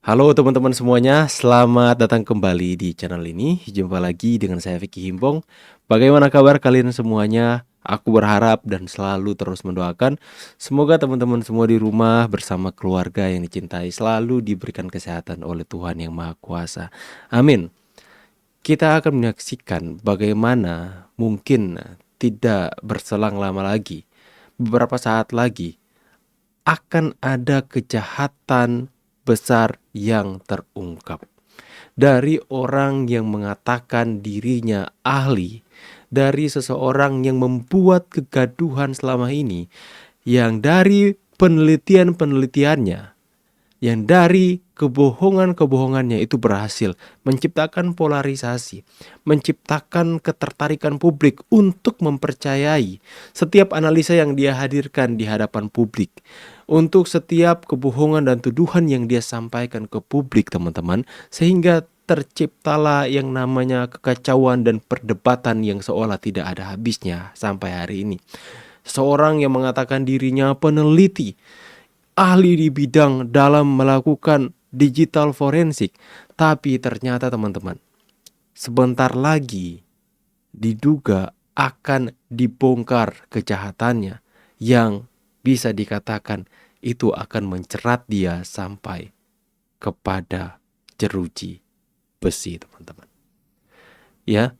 Halo teman-teman semuanya, selamat datang kembali di channel ini. Jumpa lagi dengan saya Vicky Himpong. Bagaimana kabar kalian semuanya? Aku berharap dan selalu terus mendoakan semoga teman-teman semua di rumah bersama keluarga yang dicintai selalu diberikan kesehatan oleh Tuhan Yang Maha Kuasa. Amin. Kita akan menyaksikan bagaimana mungkin tidak berselang lama lagi, beberapa saat lagi akan ada kejahatan besar yang terungkap dari orang yang mengatakan dirinya ahli, dari seseorang yang membuat kegaduhan selama ini, yang dari penelitiannya, yang dari kebohongannya itu berhasil menciptakan polarisasi, menciptakan ketertarikan publik untuk mempercayai setiap analisa yang dia hadirkan di hadapan publik, untuk setiap kebohongan dan tuduhan yang dia sampaikan ke publik, teman-teman, sehingga terciptalah yang namanya kekacauan dan perdebatan yang seolah tidak ada habisnya sampai hari ini. Seorang yang mengatakan dirinya peneliti, ahli di bidang dalam melakukan digital forensik, tapi ternyata teman-teman, sebentar lagi diduga akan dibongkar kejahatannya yang bisa dikatakan itu akan mencerat dia sampai kepada jeruji besi, teman-teman. Ya,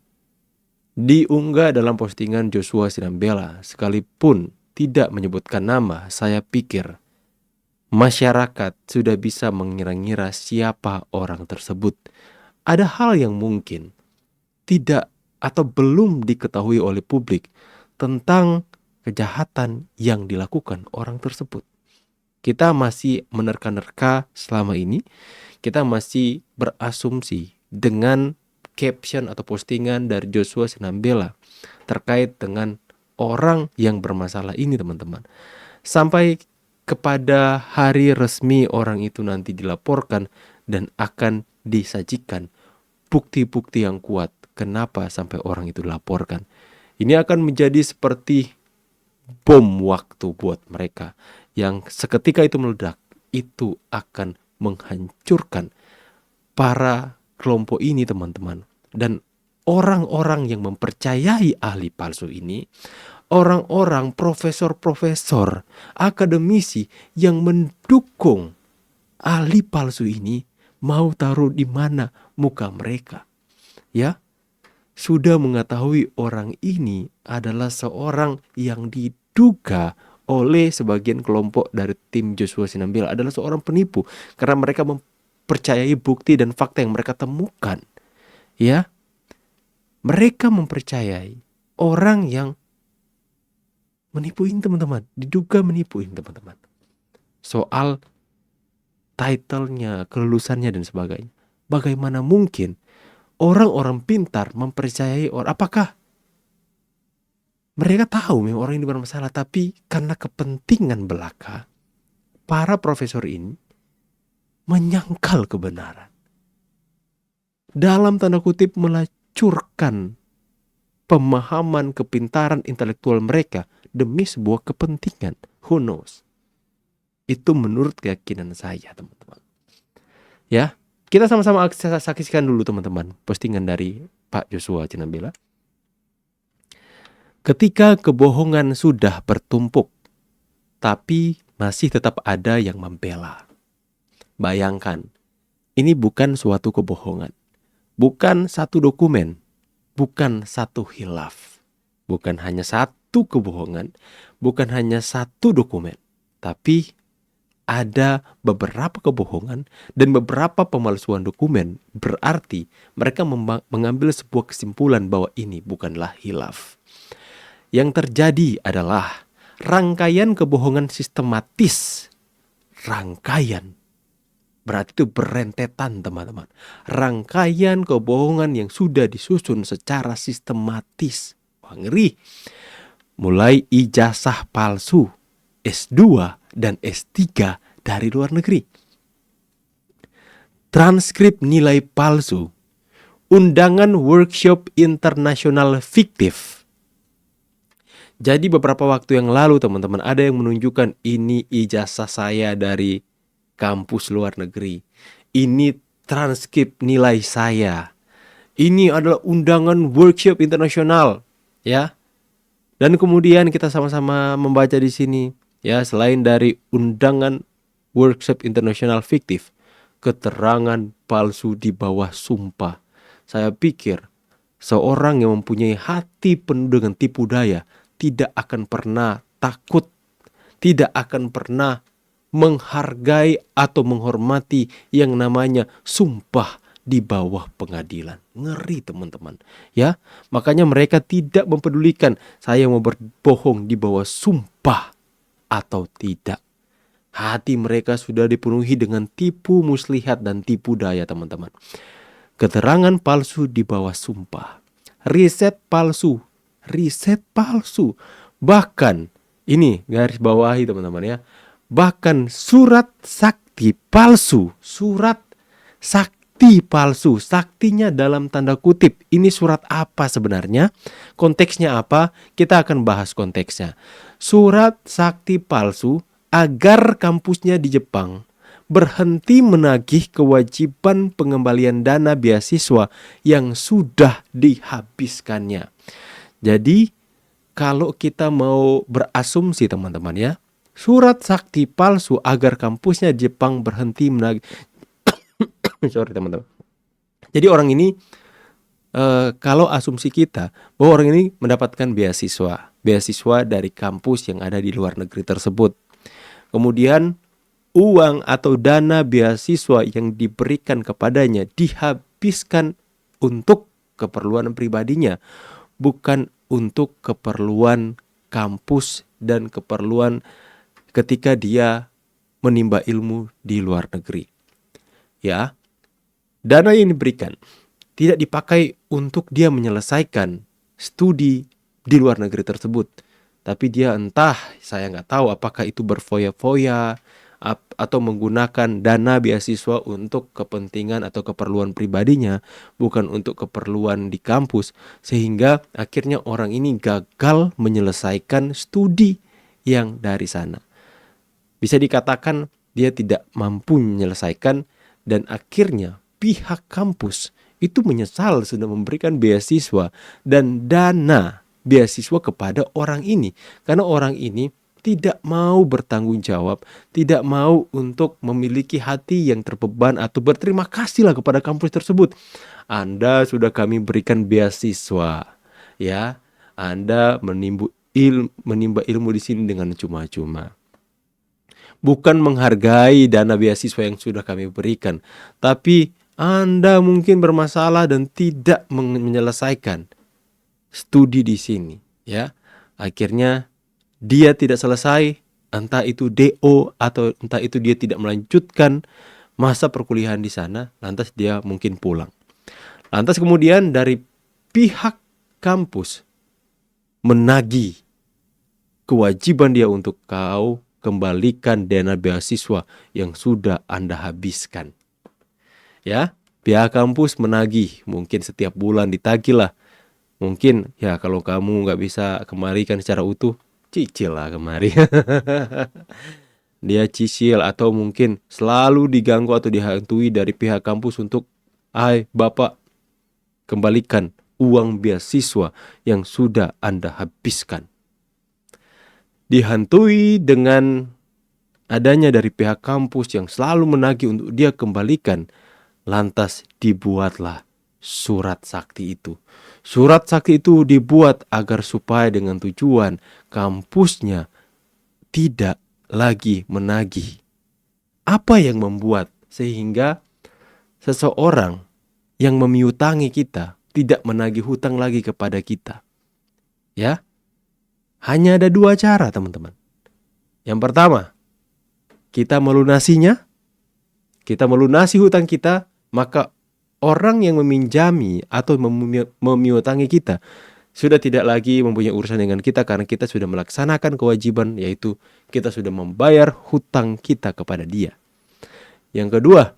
diunggah dalam postingan Joshua Sinambela, sekalipun tidak menyebutkan nama, saya pikir masyarakat sudah bisa mengira-ngira siapa orang tersebut. Ada hal yang mungkin tidak atau belum diketahui oleh publik tentang kejahatan yang dilakukan orang tersebut. Kita masih menerka-nerka selama ini, kita masih berasumsi dengan caption atau postingan dari Joshua Sinambela terkait dengan orang yang bermasalah ini, teman-teman. Sampai kepada hari resmi orang itu nanti dilaporkan dan akan disajikan bukti-bukti yang kuat kenapa sampai orang itu dilaporkan. Ini akan menjadi seperti bom waktu buat mereka yang seketika itu meledak, itu akan menghancurkan para kelompok ini, teman-teman. Dan orang-orang yang mempercayai ahli palsu ini, orang-orang profesor-profesor, akademisi yang mendukung ahli palsu ini, mau taruh di mana muka mereka? Ya, sudah mengetahui orang ini adalah seorang yang diduga oleh sebagian kelompok dari tim Joshua Sinambela adalah seorang penipu karena mereka mempercayai bukti dan fakta yang mereka temukan. Ya, mereka mempercayai orang yang menipuin, teman-teman, diduga menipuin, teman-teman. Soal title-nya, kelulusannya dan sebagainya. Bagaimana mungkin orang-orang pintar mempercayai orang? Apakah mereka tahu memang orang ini bermasalah, tapi karena kepentingan belaka, para profesor ini menyangkal kebenaran. Dalam tanda kutip melacurkan pemahaman kepintaran intelektual mereka demi sebuah kepentingan. Who knows? Itu menurut keyakinan saya, teman-teman. Ya, kita sama-sama saksikan dulu, teman-teman, postingan dari Pak Joshua Sinambela. Ketika kebohongan sudah bertumpuk, tapi masih tetap ada yang membela. Bayangkan, ini bukan suatu kebohongan, bukan satu dokumen, bukan satu khilaf, bukan hanya satu kebohongan, bukan hanya satu dokumen, tapi ada beberapa kebohongan dan beberapa pemalsuan dokumen. Berarti mereka mengambil sebuah kesimpulan bahwa ini bukanlah khilaf. Yang terjadi adalah rangkaian kebohongan sistematis. Rangkaian berarti itu berentetan, teman-teman. Rangkaian kebohongan yang sudah disusun secara sistematis. Wah, ngeri. Mulai ijazah palsu, S2 dan S3 dari luar negeri, transkrip nilai palsu, undangan workshop internasional fiktif. Jadi beberapa waktu yang lalu, teman-teman, ada yang menunjukkan ini ijazah saya dari kampus luar negeri. ini transkrip nilai saya. Ini adalah undangan workshop internasional, ya. Dan kemudian kita sama-sama membaca di sini, ya, selain dari undangan workshop internasional fiktif, keterangan palsu di bawah sumpah. Saya pikir seorang yang mempunyai hati penuh dengan tipu daya tidak akan pernah takut, tidak akan pernah menghargai atau menghormati yang namanya sumpah di bawah pengadilan. Ngeri teman-teman, ya. Makanya mereka tidak mempedulikan saya mau berbohong di bawah sumpah atau tidak. Hati mereka sudah dipenuhi dengan tipu muslihat dan tipu daya, teman-teman. Keterangan palsu di bawah sumpah, riset palsu, bahkan ini garis bawahi teman-teman ya, bahkan surat sakti palsu, saktinya dalam tanda kutip. Ini surat apa sebenarnya? Konteksnya apa? Kita akan bahas konteksnya. Surat sakti palsu agar kampusnya di Jepang berhenti menagih kewajiban pengembalian dana beasiswa yang sudah dihabiskannya. Jadi kalau kita mau berasumsi teman-teman ya, surat sakti palsu agar kampusnya Jepang berhenti menagih sorry teman-teman. Jadi orang ini kalau asumsi kita bahwa orang ini mendapatkan beasiswa dari kampus yang ada di luar negeri tersebut. Kemudian uang atau dana beasiswa yang diberikan kepadanya dihabiskan untuk keperluan pribadinya, bukan untuk keperluan kampus dan keperluan ketika dia menimba ilmu di luar negeri. Ya, dana yang diberikan tidak dipakai untuk dia menyelesaikan studi di luar negeri tersebut. Tapi dia entah, saya nggak tahu apakah itu berfoya-foya atau menggunakan dana beasiswa untuk kepentingan atau keperluan pribadinya, bukan untuk keperluan di kampus, sehingga akhirnya orang ini gagal menyelesaikan studi yang dari sana. Bisa dikatakan dia tidak mampu menyelesaikan, dan akhirnya pihak kampus itu menyesal sudah memberikan beasiswa dan dana beasiswa kepada orang ini, karena orang ini tidak mau bertanggung jawab, tidak mau untuk memiliki hati yang terbeban atau berterima kasihlah kepada kampus tersebut. Anda sudah kami berikan beasiswa, ya. Anda menimba ilmu di sini dengan cuma-cuma. Bukan menghargai dana beasiswa yang sudah kami berikan, tapi Anda mungkin bermasalah dan tidak menyelesaikan studi di sini, ya. Akhirnya dia tidak selesai, entah itu DO atau entah itu dia tidak melanjutkan masa perkuliahan di sana, lantas dia mungkin pulang. Lantas kemudian dari pihak kampus menagih kewajiban dia untuk kau kembalikan dana beasiswa yang sudah Anda habiskan. Ya, pihak kampus menagih, mungkin setiap bulan ditagih lah. Mungkin ya kalau kamu nggak bisa kembalikan secara utuh, cicil lah kemari. Dia cicil atau mungkin selalu diganggu atau dihantui dari pihak kampus untuk, Bapak, kembalikan uang beasiswa yang sudah Anda habiskan. Dihantui dengan adanya dari pihak kampus yang selalu menagih untuk dia kembalikan, lantas dibuatlah surat sakti itu. Surat sakti itu dibuat agar supaya dengan tujuan kampusnya tidak lagi menagih. Apa yang membuat sehingga seseorang yang memiutangi kita tidak menagih hutang lagi kepada kita? Ya, hanya ada dua cara teman-teman. Yang pertama, kita melunasinya. Kita melunasi hutang kita, maka orang yang meminjami atau memiutangi kita sudah tidak lagi mempunyai urusan dengan kita karena kita sudah melaksanakan kewajiban, yaitu kita sudah membayar hutang kita kepada dia. Yang kedua,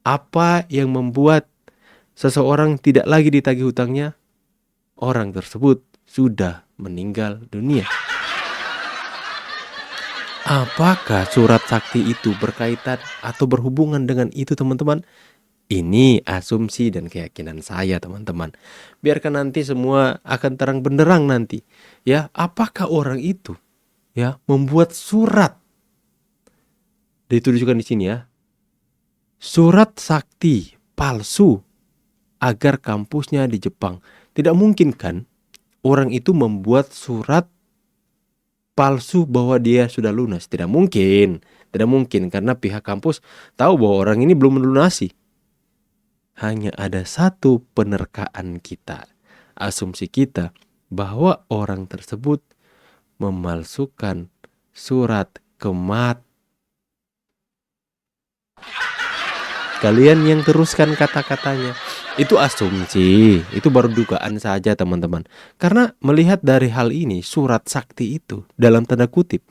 apa yang membuat seseorang tidak lagi ditagih hutangnya? Orang tersebut sudah meninggal dunia. Apakah surat sakti itu berkaitan atau berhubungan dengan itu, teman-teman? Ini asumsi dan keyakinan saya, teman-teman. Biarkan nanti semua akan terang benderang nanti. Ya, apakah orang itu ya membuat surat dituliskan di sini ya. Surat sakti palsu agar kampusnya di Jepang. Tidak mungkin kan orang itu membuat surat palsu bahwa dia sudah lunas. Tidak mungkin. Tidak mungkin karena pihak kampus tahu bahwa orang ini belum melunasi. Hanya ada satu penerkaan kita, asumsi kita bahwa orang tersebut memalsukan surat kematian. Kalian yang teruskan kata-katanya. Itu asumsi, itu baru dugaan saja, teman-teman. Karena melihat dari hal ini, surat sakti itu dalam tanda kutip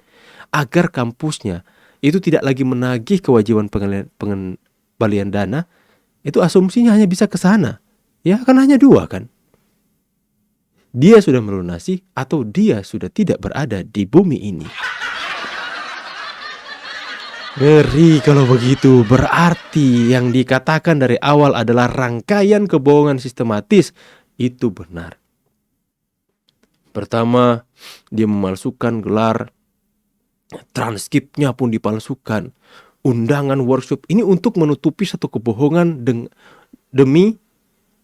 agar kampusnya itu tidak lagi menagih kewajiban pengembalian dana, itu asumsinya hanya bisa ke sana. Ya, kan hanya dua kan. Dia sudah melunasi atau dia sudah tidak berada di bumi ini. Ngeri kalau begitu. Berarti yang dikatakan dari awal adalah rangkaian kebohongan sistematis. Itu benar. Pertama, dia memalsukan gelar. Transkripnya pun dipalsukan. Undangan workshop ini untuk menutupi satu kebohongan demi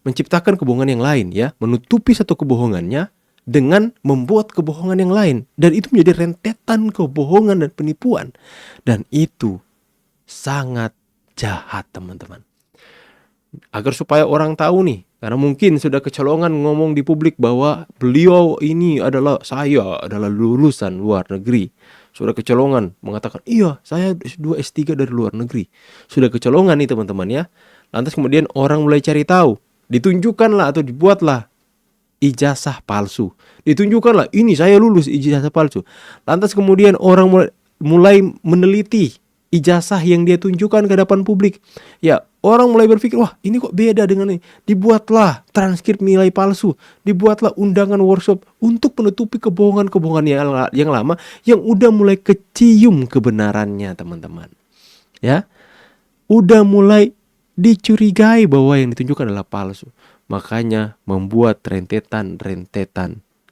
menciptakan kebohongan yang lain ya. Menutupi satu kebohongannya dengan membuat kebohongan yang lain. Dan itu menjadi rentetan kebohongan dan penipuan. Dan itu sangat jahat, teman-teman. Agar supaya orang tahu nih, karena mungkin sudah kecolongan ngomong di publik bahwa saya adalah lulusan luar negeri. Sudah kecolongan mengatakan, iya saya S2 S3 dari luar negeri. Sudah kecolongan nih, teman-teman ya. Lantas kemudian orang mulai cari tahu. Ditunjukkanlah atau dibuatlah ijazah palsu. Ditunjukkanlah, ini saya lulus ijazah palsu. Lantas kemudian orang mulai meneliti ijazah yang dia tunjukkan ke hadapan publik. Ya, orang mulai berpikir, wah ini kok beda dengan ini. Dibuatlah transkrip nilai palsu. Dibuatlah undangan workshop untuk menutupi kebohongan-kebohongan yang lama yang udah mulai kecium kebenarannya, teman-teman. Ya, udah mulai dicurigai bahwa yang ditunjukkan adalah palsu. Makanya membuat rentetan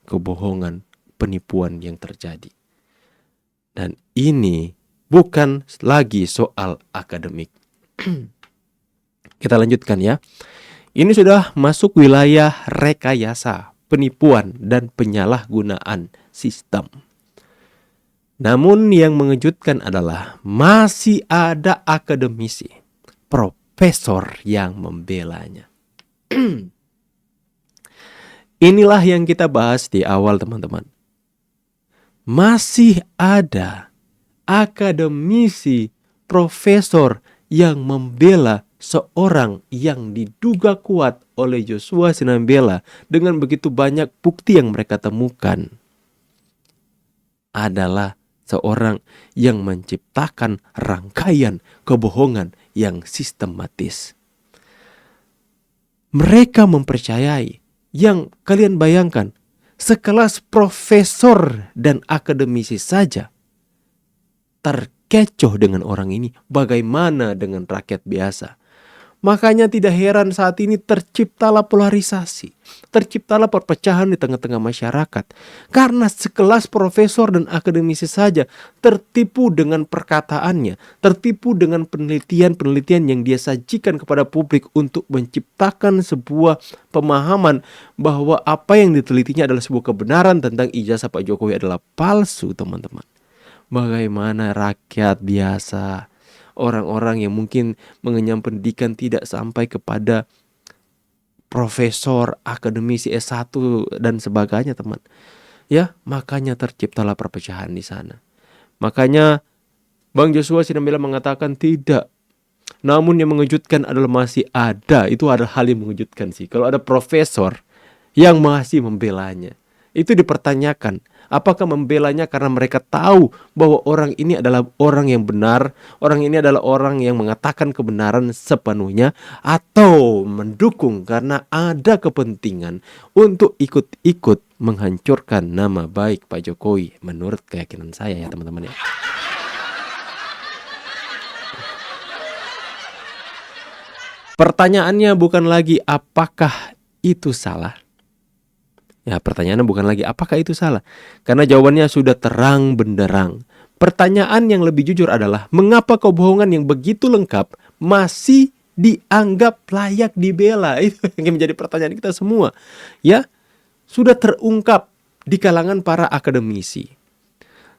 kebohongan, penipuan yang terjadi. Dan ini bukan lagi soal akademik. Kita lanjutkan ya. Ini sudah masuk wilayah rekayasa, penipuan, dan penyalahgunaan sistem. Namun yang mengejutkan adalah masih ada akademisi, profesor yang membelanya. Inilah yang kita bahas di awal, teman-teman. Masih ada akademisi, profesor yang membela seorang yang diduga kuat oleh Joshua Sinambela dengan begitu banyak bukti yang mereka temukan. Adalah seorang yang menciptakan rangkaian kebohongan yang sistematis. Mereka mempercayai yang kalian bayangkan, sekelas profesor dan akademisi saja terkecoh dengan orang ini. Bagaimana dengan rakyat biasa? Makanya tidak heran saat ini terciptalah polarisasi, terciptalah perpecahan di tengah-tengah masyarakat. Karena sekelas profesor dan akademisi saja tertipu dengan perkataannya, tertipu dengan penelitian-penelitian yang dia sajikan kepada publik untuk menciptakan sebuah pemahaman bahwa apa yang ditelitinya adalah sebuah kebenaran tentang ijazah Pak Jokowi adalah palsu, teman-teman. Bagaimana rakyat biasa, orang-orang yang mungkin mengenyam pendidikan tidak sampai kepada profesor, akademisi S1 dan sebagainya, teman. Ya, makanya terciptalah perpecahan di sana. Makanya Bang Joshua Sinambela mengatakan tidak. Namun yang mengejutkan adalah masih ada. Itu adalah hal yang mengejutkan sih. Kalau ada profesor yang masih membelanya. Itu dipertanyakan. Apakah membelanya karena mereka tahu bahwa orang ini adalah orang yang benar, orang ini adalah orang yang mengatakan kebenaran sepenuhnya, atau mendukung karena ada kepentingan untuk ikut-ikut menghancurkan nama baik Pak Jokowi, menurut keyakinan saya ya, teman-teman ya. Pertanyaannya bukan lagi apakah itu salah. Ya, pertanyaannya bukan lagi apakah itu salah, karena jawabannya sudah terang benderang. Pertanyaan yang lebih jujur adalah mengapa kebohongan yang begitu lengkap masih dianggap layak dibela? Itu yang menjadi pertanyaan kita semua. Ya, sudah terungkap di kalangan para akademisi.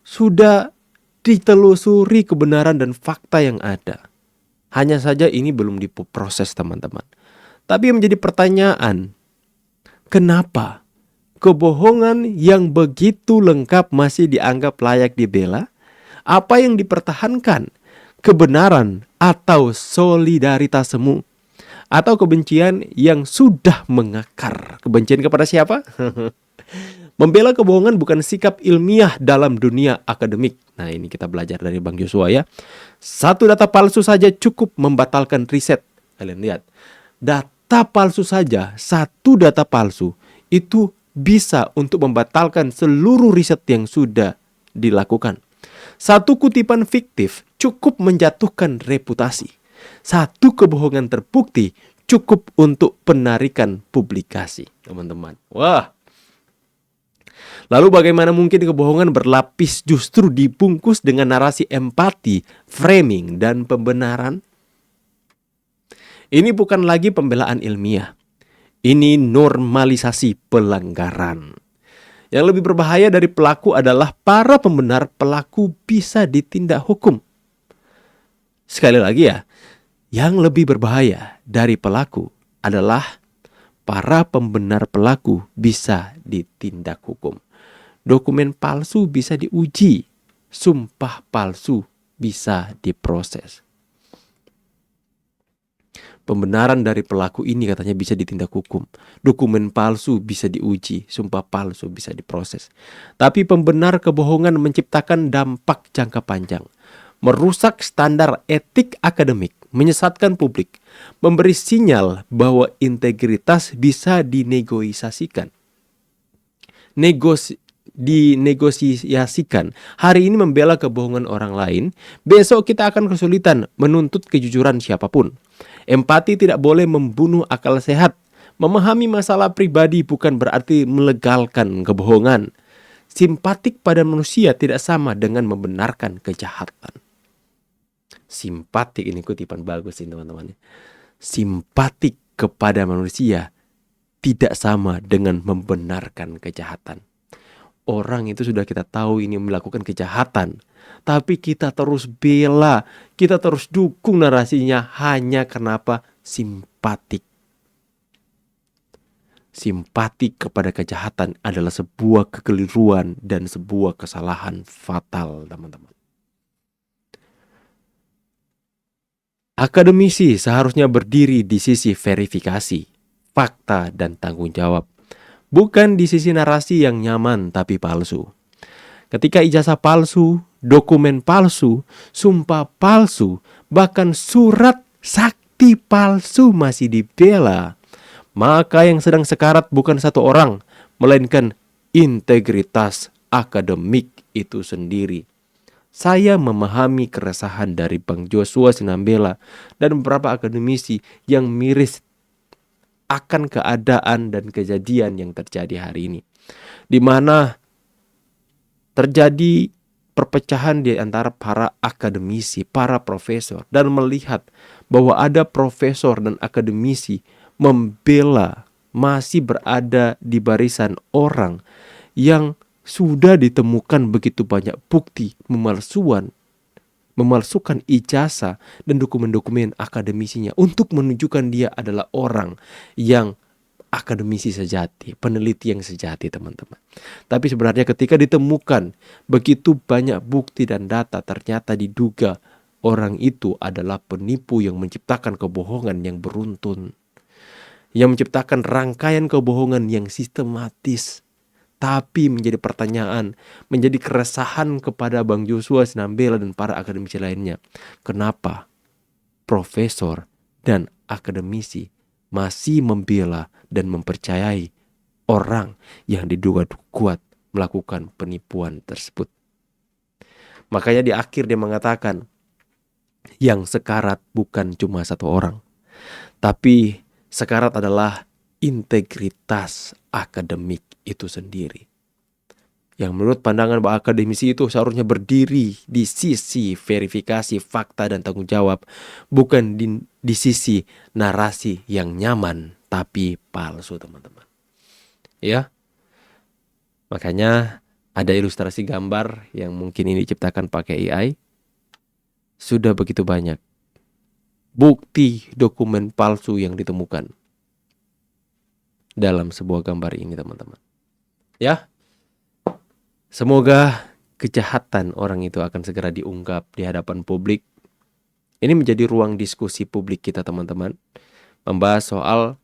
Sudah ditelusuri kebenaran dan fakta yang ada. Hanya saja ini belum diproses, teman-teman. Tapi yang menjadi pertanyaan, kenapa kebohongan yang begitu lengkap masih dianggap layak dibela? Apa yang dipertahankan? Kebenaran atau solidaritas semu? Atau kebencian yang sudah mengakar? Kebencian kepada siapa? Membela kebohongan bukan sikap ilmiah dalam dunia akademik. Nah, ini kita belajar dari Bang Joshua ya. Satu data palsu saja cukup membatalkan riset. Kalian lihat, data palsu saja, satu data palsu itu bisa untuk membatalkan seluruh riset yang sudah dilakukan. Satu kutipan fiktif cukup menjatuhkan reputasi. Satu kebohongan terbukti cukup untuk penarikan publikasi, teman-teman. Wah. Lalu bagaimana mungkin kebohongan berlapis justru dibungkus dengan narasi empati, framing, dan pembenaran? Ini bukan lagi pembelaan ilmiah. Ini normalisasi pelanggaran. Yang lebih berbahaya dari pelaku adalah para pembenar pelaku bisa ditindak hukum. Sekali lagi ya, yang lebih berbahaya dari pelaku adalah para pembenar pelaku bisa ditindak hukum. Dokumen palsu bisa diuji, sumpah palsu bisa diproses. Pembenaran dari pelaku ini katanya bisa ditindak hukum. Dokumen palsu bisa diuji, sumpah palsu bisa diproses. Tapi pembenar kebohongan menciptakan dampak jangka panjang, merusak standar etik akademik, menyesatkan publik, memberi sinyal bahwa integritas bisa dinegosiasikan. Dinegosiasikan. Hari ini membela kebohongan orang lain, besok kita akan kesulitan menuntut kejujuran siapapun. Empati tidak boleh membunuh akal sehat. Memahami masalah pribadi bukan berarti melegalkan kebohongan. Simpatik pada manusia tidak sama dengan membenarkan kejahatan. Simpatik, ini kutipan bagus ini teman-teman. Simpatik kepada manusia tidak sama dengan membenarkan kejahatan. Orang itu sudah kita tahu ini melakukan kejahatan, tapi kita terus bela, kita terus dukung narasinya hanya kenapa? Simpatik. Simpatik kepada kejahatan adalah sebuah kekeliruan dan sebuah kesalahan fatal, teman-teman. Akademisi seharusnya berdiri di sisi verifikasi, fakta, dan tanggung jawab. Bukan di sisi narasi yang nyaman tapi palsu. Ketika ijazah palsu, dokumen palsu, sumpah palsu, bahkan surat sakti palsu masih dibela, maka yang sedang sekarat bukan satu orang, melainkan integritas akademik itu sendiri. Saya memahami keresahan dari Bang Joshua Sinambela dan beberapa akademisi yang miris akan keadaan dan kejadian yang terjadi hari ini, di mana terjadi perpecahan di antara para akademisi, para profesor, dan melihat bahwa ada profesor dan akademisi membela, masih berada di barisan orang yang sudah ditemukan begitu banyak bukti memalsukan ijazah dan dokumen-dokumen akademisinya untuk menunjukkan dia adalah orang yang akademisi sejati, peneliti yang sejati, teman-teman. Tapi sebenarnya ketika ditemukan begitu banyak bukti dan data, ternyata diduga orang itu adalah penipu yang menciptakan kebohongan yang beruntun, yang menciptakan rangkaian kebohongan yang sistematis. Tapi menjadi pertanyaan, menjadi keresahan kepada Bang Joshua Sinambela dan para akademisi lainnya. Kenapa profesor dan akademisi masih membela dan mempercayai orang yang diduga kuat melakukan penipuan tersebut? Makanya di akhir dia mengatakan, yang sekarat bukan cuma satu orang, Tapi sekarat adalah integritas akademik itu sendiri. Yang menurut pandangan bahwa akademisi itu seharusnya berdiri di sisi verifikasi fakta dan tanggung jawab, bukan di sisi narasi yang nyaman tapi palsu, teman-teman. Ya, makanya ada ilustrasi gambar yang mungkin ini diciptakan pakai AI. Sudah begitu banyak bukti dokumen palsu yang ditemukan dalam sebuah gambar ini, teman-teman. Ya, semoga kejahatan orang itu akan segera diungkap di hadapan publik. Ini menjadi ruang diskusi publik kita, teman-teman. Membahas soal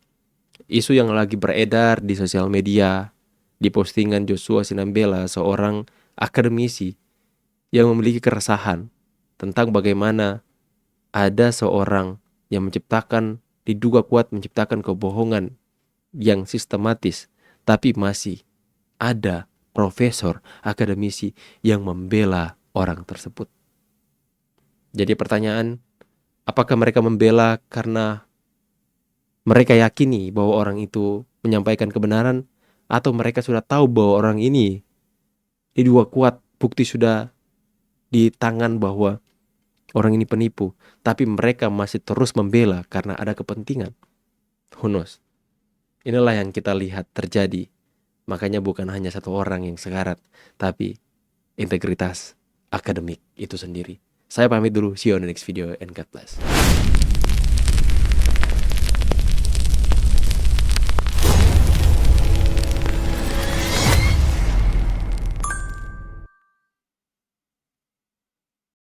isu yang lagi beredar di sosial media, di postingan Joshua Sinambela, seorang akademisi yang memiliki keresahan tentang bagaimana ada seorang yang diduga kuat menciptakan kebohongan yang sistematis, tapi masih ada profesor akademisi yang membela orang tersebut. Jadi pertanyaan, apakah mereka membela karena mereka yakini bahwa orang itu menyampaikan kebenaran, atau mereka sudah tahu bahwa orang ini diduga kuat, bukti sudah di tangan bahwa orang ini penipu, tapi mereka masih terus membela karena ada kepentingan? Who knows? Inilah yang kita lihat terjadi. Makanya bukan hanya satu orang yang sekarat, tapi integritas akademik itu sendiri. Saya pamit dulu, see you on the next video, and God bless.